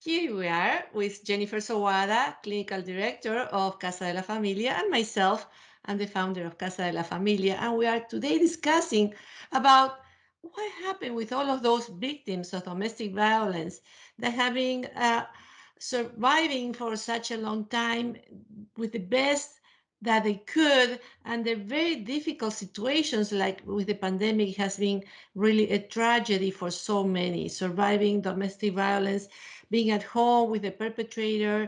Here we are with Jeniifer Zowada, Clinical Director of Casa De La Familia, and myself, I'm the founder of Casa De La Familia, and we are today discussing about what happened with all of those victims of domestic violence that have been surviving for such a long time with the best that they could, and the very difficult situations like with the pandemic has been really a tragedy for so many, surviving domestic violence, being at home with the perpetrator,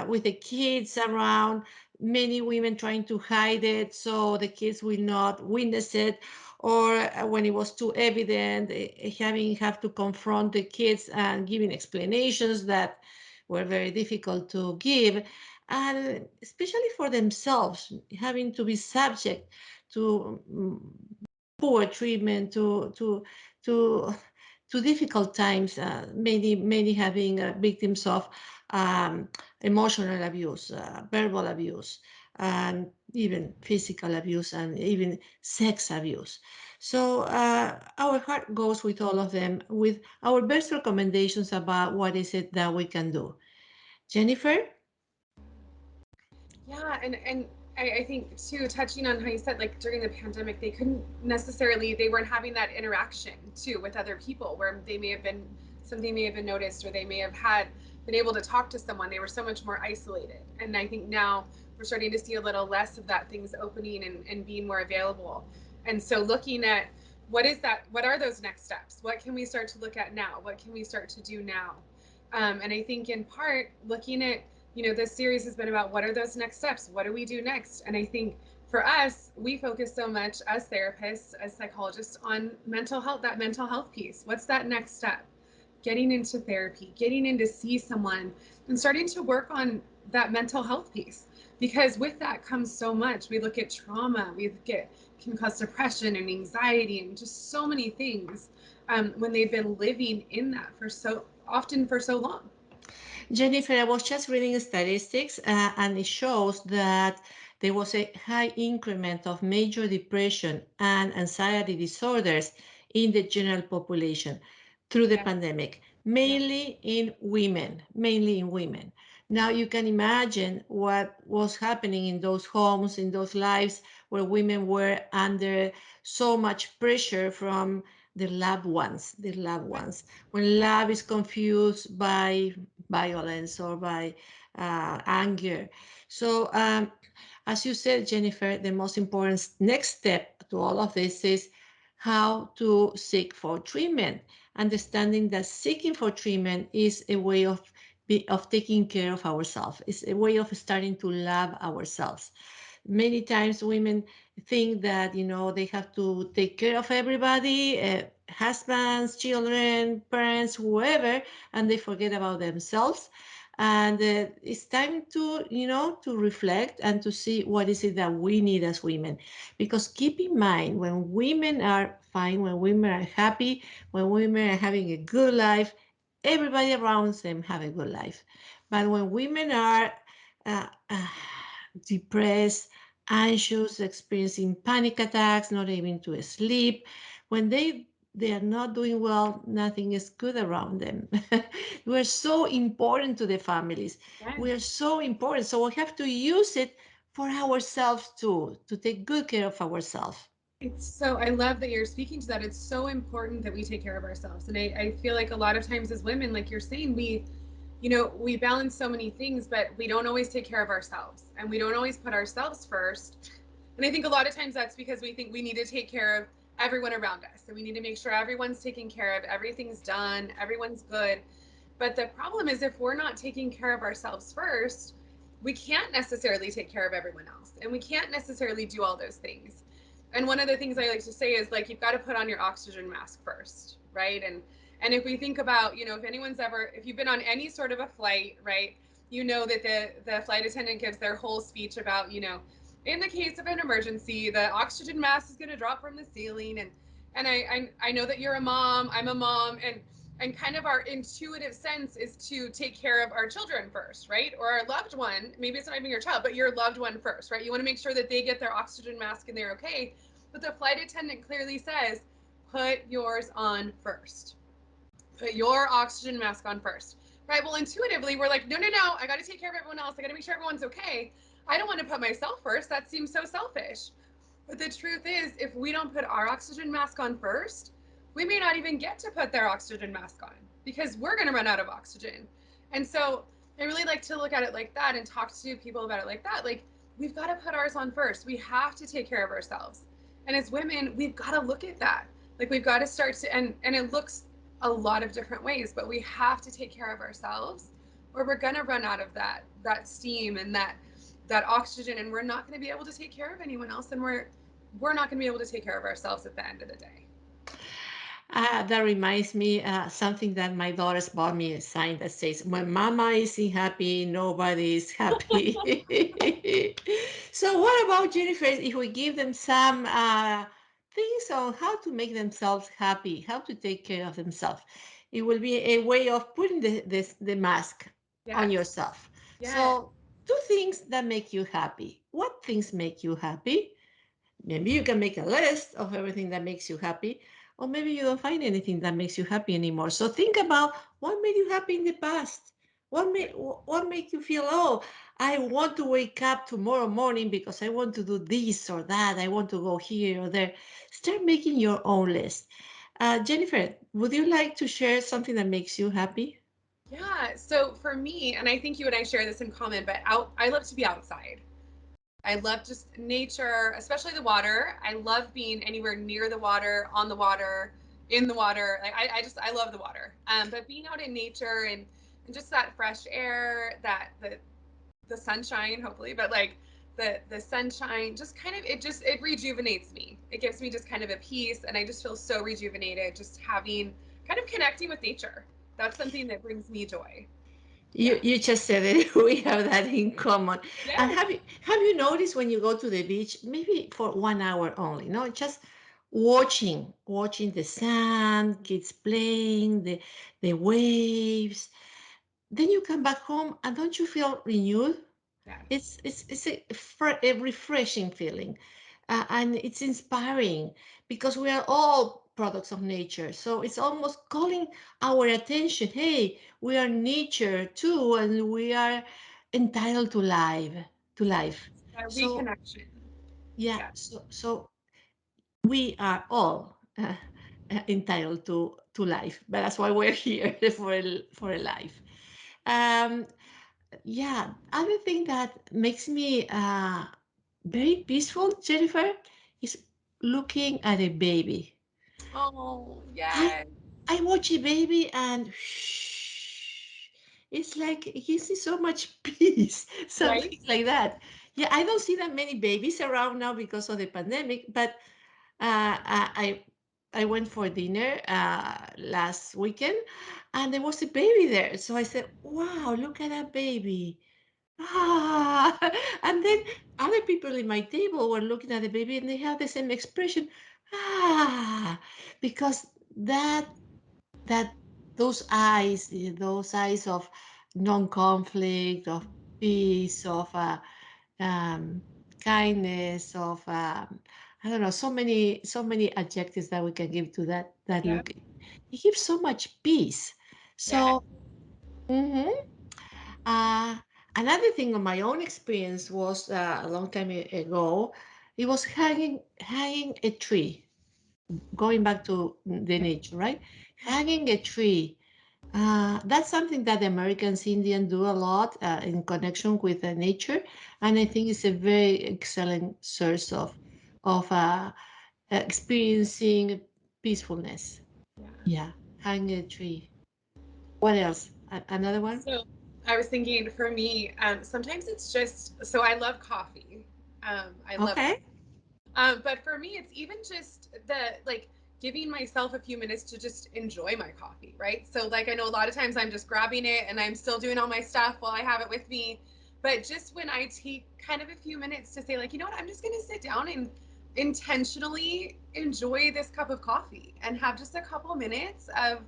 with the kids around, many women trying to hide it so the kids will not witness it, or when it was too evident, having have to confront the kids and giving explanations that were very difficult to give, and especially for themselves, having to be subject to poor treatment, to to difficult times. Many having victims of emotional abuse, verbal abuse, and even physical abuse, and even sex abuse. So our heart goes with all of them, with our best recommendations about what is it that we can do. Jeniifer? Yeah, and I think too, touching on how you said like during the pandemic, they couldn't necessarily they weren't having that interaction too with other people where they may have been something may have been noticed or they may have had been able to talk to someone. They were so much more isolated. And I think now we're starting to see a little less of that things opening and being more available. And so looking at what are those next steps? What can we start to look at now? What can we start to do now? And I think in part looking at this series has been about what are those next steps? What do we do next? And I think for us, we focus so much as therapists, as psychologists on mental health, that mental health piece. What's that next step? Getting into therapy, getting in to see someone, and starting to work on that mental health piece. Because with that comes so much. We look at trauma, we look at can cause depression and anxiety and just so many things when they've been living in that for so often for so long. Jennifer, I was just reading statistics, and it shows that there was a high increment of major depression and anxiety disorders in the general population through the Yeah. pandemic, Yeah. mainly in women, mainly in women. Now you can imagine what was happening in those homes, in those lives where women were under so much pressure from their loved ones. When love is confused by violence or by anger. So, as you said, Jeniifer, the most important next step to all of this is how to seek for treatment. Understanding that seeking for treatment is a way of taking care of ourselves. It's a way of starting to love ourselves. Many times women think that they have to take care of everybody, husbands, children, parents, whoever, and they forget about themselves. And it's time to reflect and to see what is it that we need as women. Because keep in mind, when women are fine, when women are happy, when women are having a good life, everybody around them have a good life. But when women are uh, uh, depressed, anxious, experiencing panic attacks, not able to sleep, when they are not doing well, nothing is good around them. We're so important to the families. We are Yes. so important. So we have to use it for ourselves too, to take good care of ourselves. I love that you're speaking to that. It's so important that we take care of ourselves. And I feel like a lot of times as women, like you're saying, we balance so many things, but we don't always take care of ourselves and we don't always put ourselves first. And I think a lot of times that's because we think we need to take care of everyone around us and we need to make sure everyone's taken care of, everything's done, everyone's good. But the problem is if we're not taking care of ourselves first, we can't necessarily take care of everyone else and we can't necessarily do all those things. And one of the things I like to say is like you've got to put on your oxygen mask first, right? And if we think about, if you've been on any sort of a flight, right, you know that the flight attendant gives their whole speech about, in the case of an emergency, the oxygen mask is going to drop from the ceiling, and I know that you're a mom, I'm a mom, and kind of our intuitive sense is to take care of our children first, right? Or our loved one. Maybe it's not even your child, but your loved one first, right? You want to make sure that they get their oxygen mask and they're okay. But the flight attendant clearly says, put yours on first. Put your oxygen mask on first. right? Well, intuitively, we're like, no, no, no, I got to take care of everyone else. I got to make sure everyone's okay. I don't want to put myself first. That seems so selfish. But the truth is, if we don't put our oxygen mask on first, we may not even get to put their oxygen mask on because we're going to run out of oxygen. And so I really like to look at it like that and talk to people about it like that. Like, we've got to put ours on first. We have to take care of ourselves. And as women, we've got to look at that. Like, we've got to start to, and it looks a lot of different ways, but we have to take care of ourselves or we're going to run out of that steam and that oxygen, and we're not going to be able to take care of anyone else, and we're not going to be able to take care of ourselves at the end of the day. That reminds me something that my daughters bought me a sign that says, "When Mama isn't happy, nobody is happy." So, what about Jennifer? If we give them some things on how to make themselves happy, how to take care of themselves, it will be a way of putting the mask on Yes. yourself. Yes. So, two things that make you happy. What things make you happy? Maybe you can make a list of everything that makes you happy, or maybe you don't find anything that makes you happy anymore. So think about what made you happy in the past. What make you feel, oh, I want to wake up tomorrow morning because I want to do this or that. I want to go here or there. Start making your own list. Jennifer, would you like to share something that makes you happy? Yeah. So for me, and I think you and I share this in common, but I love to be outside. I love just nature, especially the water. I love being anywhere near the water, on the water, in the water. Like, I love the water. But being out in nature and just that fresh air, that the sunshine, hopefully, but like the sunshine, just kind of it rejuvenates me. It gives me just kind of a peace, and I just feel so rejuvenated just having kind of connecting with nature. That's something that brings me joy. Yeah. You just said it. We have that in common. And Yes. have you noticed when you go to the beach, maybe for 1 hour only, no, just watching the sand, kids playing, the waves. Then you come back home and don't you feel renewed? Yes. It's a refreshing feeling, and it's inspiring because we are all products of nature. So it's almost calling our attention. Hey, we are nature too, and we are entitled to life. To life. That So reconnection. yeah, Yeah. so we are all entitled to life. But that's why we're here for a life. Um, yeah, other thing that makes me very peaceful, Jennifer, is looking at a baby. Oh, I yes. I watch a baby and it's like it gives me so much peace, Right? something like that. Yeah, I don't see that many babies around now because of the pandemic, but I went for dinner last weekend, and there was a baby there. So I said, "Wow, look at that baby!" Ah, and then other people in my table were looking at the baby, and they had the same expression. Ah, because that those eyes of non-conflict, of peace, of um, kindness, of I don't know, so many adjectives that we can give to that Yeah. look. It gives so much peace. Yeah. So. Mhm. Uh, Another thing on my own experience was a long time ago. It was hanging a tree. Going back to the nature, right? Hanging a tree. That's something that the Americans Indian do a lot in connection with nature, and I think it's a very excellent source of experiencing peacefulness. Yeah. Yeah, hang a tree. What else? Another one? So I was thinking for me, sometimes it's just so I love coffee. I love Okay. coffee. But for me, it's even just the like giving myself a few minutes to just enjoy my coffee, right? So, like, I know a lot of times I'm just grabbing it and I'm still doing all my stuff while I have it with me. But just when I take kind of a few minutes to say, like, you know what, I'm just going to sit down and intentionally enjoy this cup of coffee and have just a couple minutes of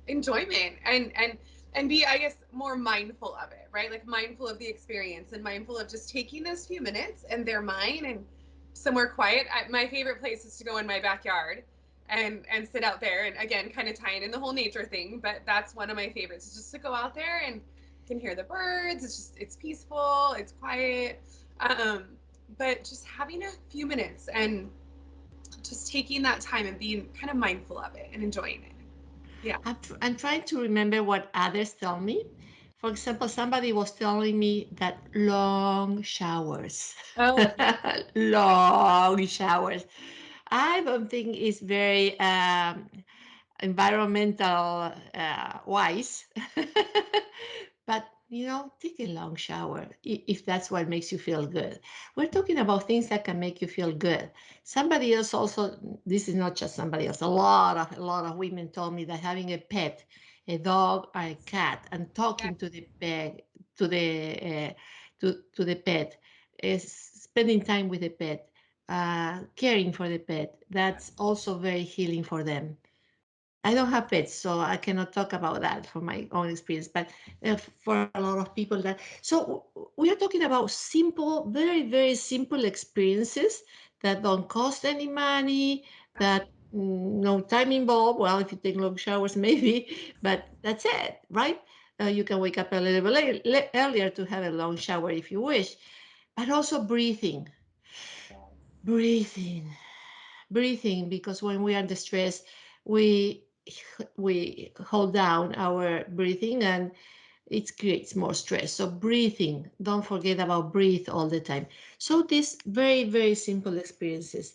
enjoyment and be, I guess, more mindful of it, right? Like mindful of the experience and mindful of just taking those few minutes and they're mine and somewhere quiet. My favorite place is to go in my backyard and sit out there, and again kind of tying in the whole nature thing, but that's one of my favorites, is just to go out there and can hear the birds. It's peaceful, it's quiet. um, but just having a few minutes and just taking that time and being kind of mindful of it and enjoying it. Yeah. I'm trying to remember what others tell me. For example, somebody was telling me that long showers, Oh, yeah. long showers. I don't think it's very environmental wise. But take a long shower if that's what makes you feel good. We're talking about things that can make you feel good. Somebody else also, this is not just somebody else, a lot of women told me that having a pet, a dog or a cat, and Yeah. talking to the pet, to the to the pet, is spending time with the pet, caring for the pet. That's also very healing for them. I don't have pets, so I cannot talk about that from my own experience. But for a lot of people, that we are talking about simple, very very simple experiences that don't cost any money, that no time involved. Well, if you take long showers, maybe, but that's it, right? You can wake up a little bit earlier to have a long shower if you wish, but also breathing, breathing, because when we are under stress, we we hold down our breathing and it creates more stress. So breathing, don't forget about breathe all the time. So these very very simple experiences,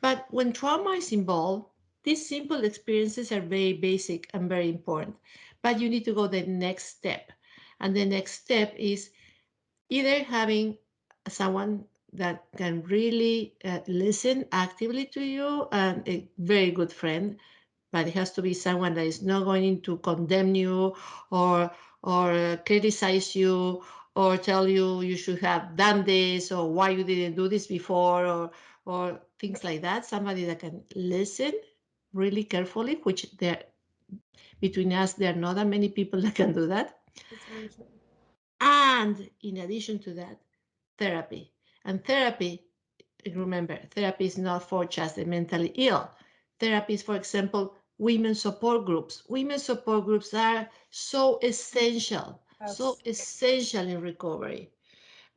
but when trauma is involved, these simple experiences are very basic and very important, but you need to go the next step. And the next step is either having someone that can really listen actively to you, and a very good friend, but it has to be someone that is not going to condemn you or criticize you or tell you you should have done this or why you didn't do this before or things like that. Somebody that can listen really carefully, which there between us there are not that many people that can do that. It's very true. And in addition to that, therapy. And therapy, remember, therapy is not for just the mentally ill. Therapy is, for example, women support groups. Women support groups are so Yes. essential in recovery.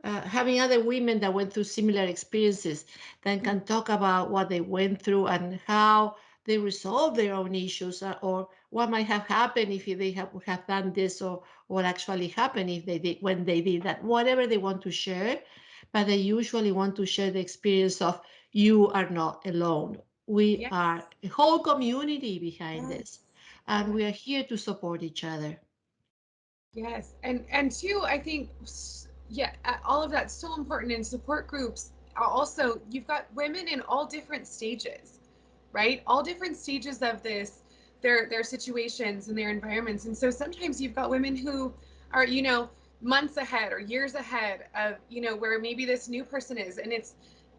Having other women that went through similar experiences that can talk about what they went through and how they resolved their own issues, or what might have happened if they have done this, or what actually happened if they did when they did that, whatever they want to share. But they usually want to share the experience of you are not alone. We Yes. are a whole community behind this, Yes. and Yes. we are here to support each other. Yes, and two, I think, yeah, all of that's so important in support groups. Also, you've got women in all different stages, right? All different stages of this, their situations and their environments. And so sometimes you've got women who are, months ahead or years ahead of, where maybe this new person is, and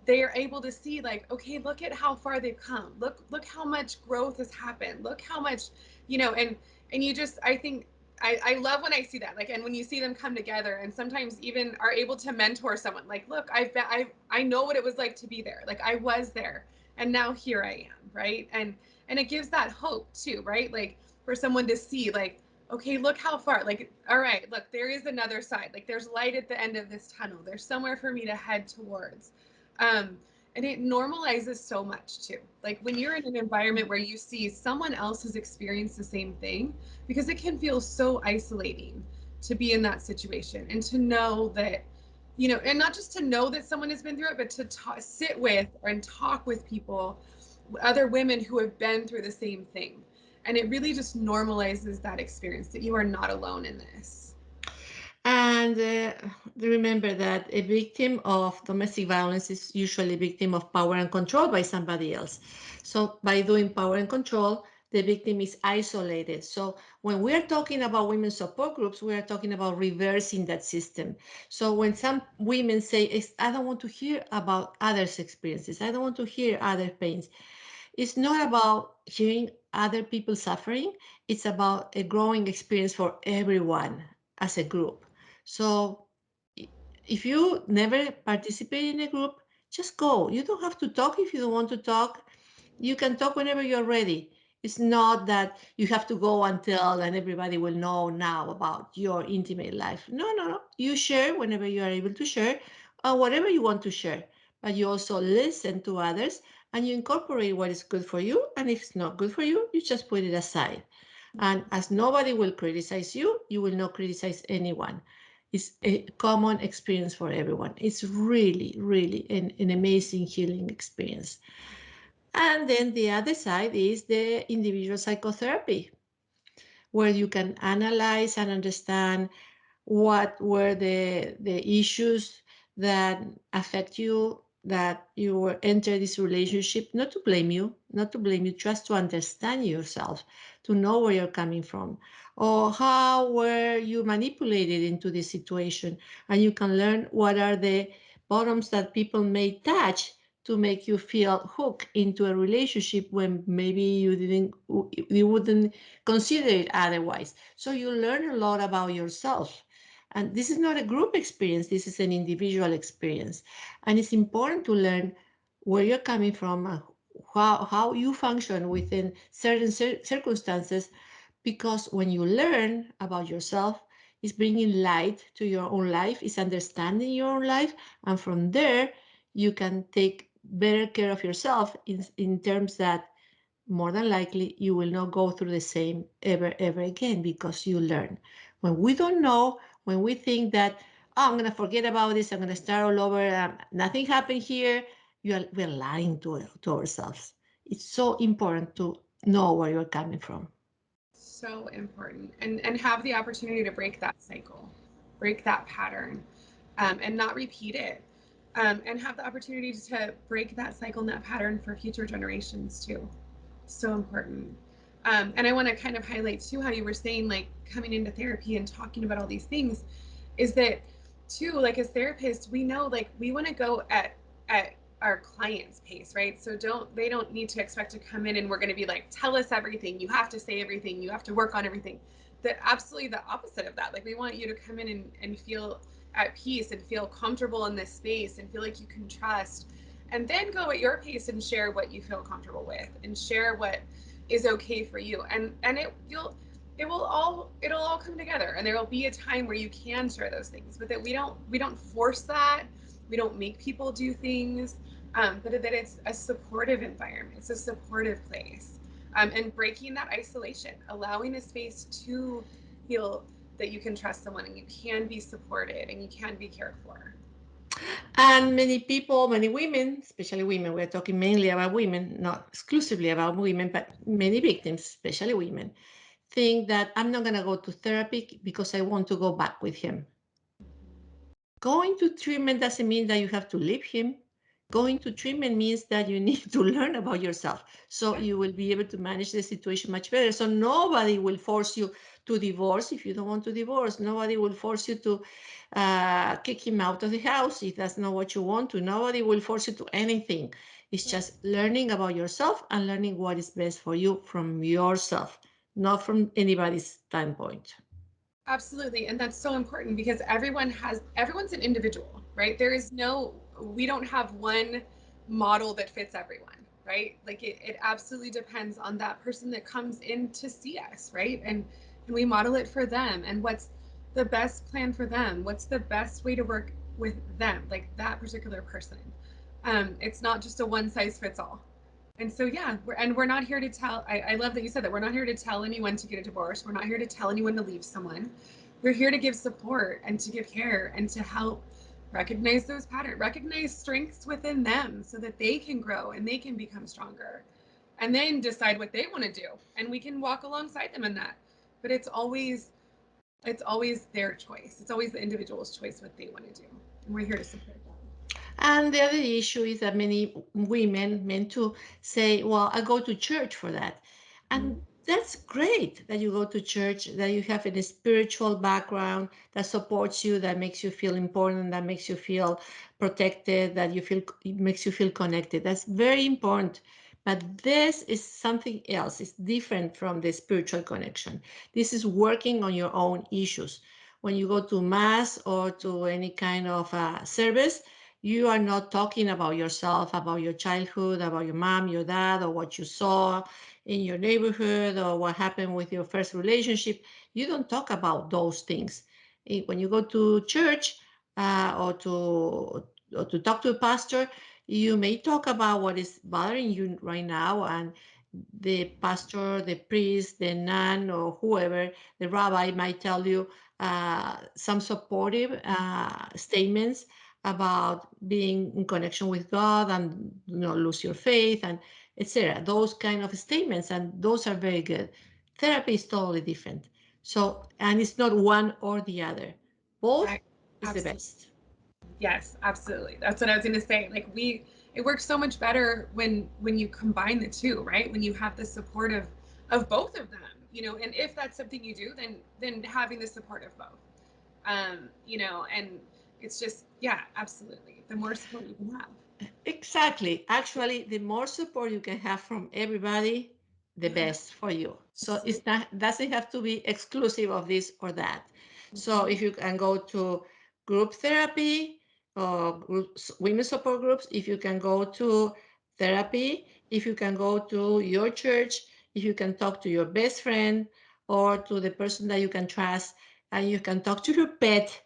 they are able to see like, okay, look at how far they've come. Look how much growth has happened. Look how much, and you just, I think I love when I see that, like, and when you see them come together and sometimes even are able to mentor someone, like, look, I know what it was like to be there, like I was there, and now here I am, right? And it gives that hope too, right? Like for someone to see, like, okay, look how far, like, all right, look, there is another side, like there's light at the end of this tunnel, there's somewhere for me to head towards. um and it normalizes so much too, like when you're in an environment where you see someone else has experienced the same thing, because it can feel so isolating to be in that situation and to know that, and not just to know that someone has been through it, but to sit with and talk with people, other women who have been through the same thing. And it really just normalizes that experience, that you are not alone in this. And remember that a victim of domestic violence is usually a victim of power and control by somebody else. So, by doing power and control, the victim is isolated. So, when we are talking about women's support groups, we are talking about reversing that system. So, when some women say, I don't want to hear about others' experiences, I don't want to hear other pains, it's not about hearing other people suffering, it's about a growing experience for everyone as a group. So if you never participate in a group, just go. You don't have to talk if you don't want to talk. You can talk whenever you're ready. It's not that you have to go and tell and everybody will know now about your intimate life. No, no, no. You share whenever you are able to share, whatever you want to share. But you also listen to others and you incorporate what is good for you. And if it's not good for you, you just put it aside. And as nobody will criticize you, you will not criticize anyone. It's a common experience for everyone. It's really, really an amazing healing experience. And then the other side is the individual psychotherapy, where you can analyze and understand what were the issues that affect you, that you were enter this relationship, not to blame you, not to blame you, just to understand yourself, to know where you're coming from, or how were you manipulated into this situation. And you can learn what are the bottoms that people may touch to make you feel hooked into a relationship when maybe you wouldn't consider it otherwise. So you learn a lot about yourself. And this is not a group experience, this is an individual experience. And it's important to learn where you're coming from, how you function within certain circumstances, because when you learn about yourself, it's bringing light to your own life, it's understanding your own life, and from there, you can take better care of yourself in terms that more than likely you will not go through the same ever again because you learn. When we don't know, when we think that, oh, I'm going to forget about this, I'm going to start all over, nothing happened here, we're lying to ourselves. It's so important to know where you're coming from. So important, and have the opportunity to break that cycle, break that pattern, and not repeat it, and have the opportunity to break that cycle and that pattern for future generations too. So important. And I want to kind of highlight too how you were saying, like, coming into therapy and talking about all these things, is that too, like, as therapists, we know, like, we want to go at our client's pace, right? So don't need to expect to come in and we're going to be like, tell us everything, you have to say everything, you have to work on everything. That absolutely the opposite of that. Like, we want you to come in and feel at peace and feel comfortable in this space and feel like you can trust, and then go at your pace and share what you feel comfortable with and share what is okay for you. And it'll all come together, and there will be a time where you can share those things, but that we don't force that. We don't make people do things, but that it's a supportive environment, it's a supportive place, and breaking that isolation, allowing a space to feel that you can trust someone and you can be supported and you can be cared for. And many people, many women, especially women, we're talking mainly about women, not exclusively about women, but many victims, especially women, think that I'm not going to go to therapy because I want to go back with him. Going to treatment doesn't mean that you have to leave him. Going to treatment means that you need to learn about yourself. So Yeah, you will be able to manage the situation much better. So nobody will force you to divorce if you don't want to divorce. Nobody will force you to kick him out of the house if that's not what you want to. Nobody will force you to anything. It's right. just learning about yourself and learning what is best for you from yourself, not from anybody's standpoint. Absolutely. And that's so important because everyone's an individual, right? There is no, we don't have one model that fits everyone, right? Like it absolutely depends on that person that comes in to see us, right? And we model it for them and what's the best plan for them, what's the best way to work with them, like that particular person. It's not just a one size fits all. And so, yeah, we're not here to tell. I love that you said that. We're not here to tell anyone to get a divorce. We're not here to tell anyone to leave someone. We're here to give support and to give care and to help recognize those patterns, recognize strengths within them so that they can grow and they can become stronger, and then decide what they want to do. And we can walk alongside them in that. But it's always their choice. It's always the individual's choice what they want to do. And we're here to support them. And the other issue is that many women meant to say, well, I go to church for that. Mhm. And that's great that you go to church, that you have a spiritual background that supports you, that makes you feel important, that makes you feel protected, that you feel it makes you feel connected. That's very important. But this is something else. It's different from the spiritual connection. This is working on your own issues. When you go to mass or to any kind of service, You are not talking about yourself, about your childhood, about your mom, your dad, or what you saw in your neighborhood, or what happened with your first relationship. You don't talk about those things. When you go to church, or to talk to a pastor, you may talk about what is bothering you right now, and the pastor, the priest, the nun, or whoever, the rabbi might tell you some supportive statements about being in connection with God and not lose your faith and etc. Those kind of statements, and those are very good. Therapy is totally different. So, and it's not one or the other. Both I is the absolutely. best. Yes, absolutely. That's what I was going to say. Like it works so much better when you combine the two, right? When you have the support of both of them, and if that's something you do, then having the support of both. And it's just, yeah, absolutely. The more support you can have. Exactly. Actually, the more support you can have from everybody, the best for you. So Absolutely. it's not doesn't have to be exclusive of this or that. So if you can go to group therapy or groups, women support groups, if you can go to therapy, if you can go to your church, if you can talk to your best friend or to the person that you can trust, and you can talk to your pet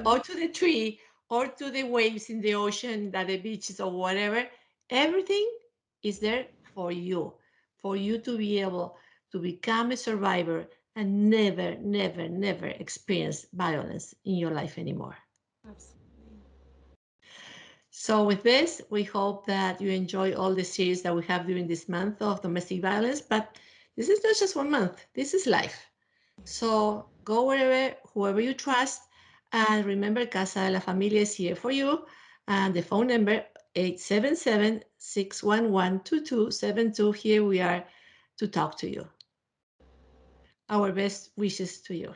or to the tree or to the waves in the ocean, at the beaches or whatever, everything is there for you to be able to become a survivor and never, never, never experience violence in your life anymore. Absolutely. So, with this, we hope that you enjoy all the series that we have during this month of domestic violence. But this is not just 1 month, this is life. So go wherever, whoever you trust, and remember, Casa de la Familia is here for you. And the phone number 877-611-2272. Here we are to talk to you. Our best wishes to you.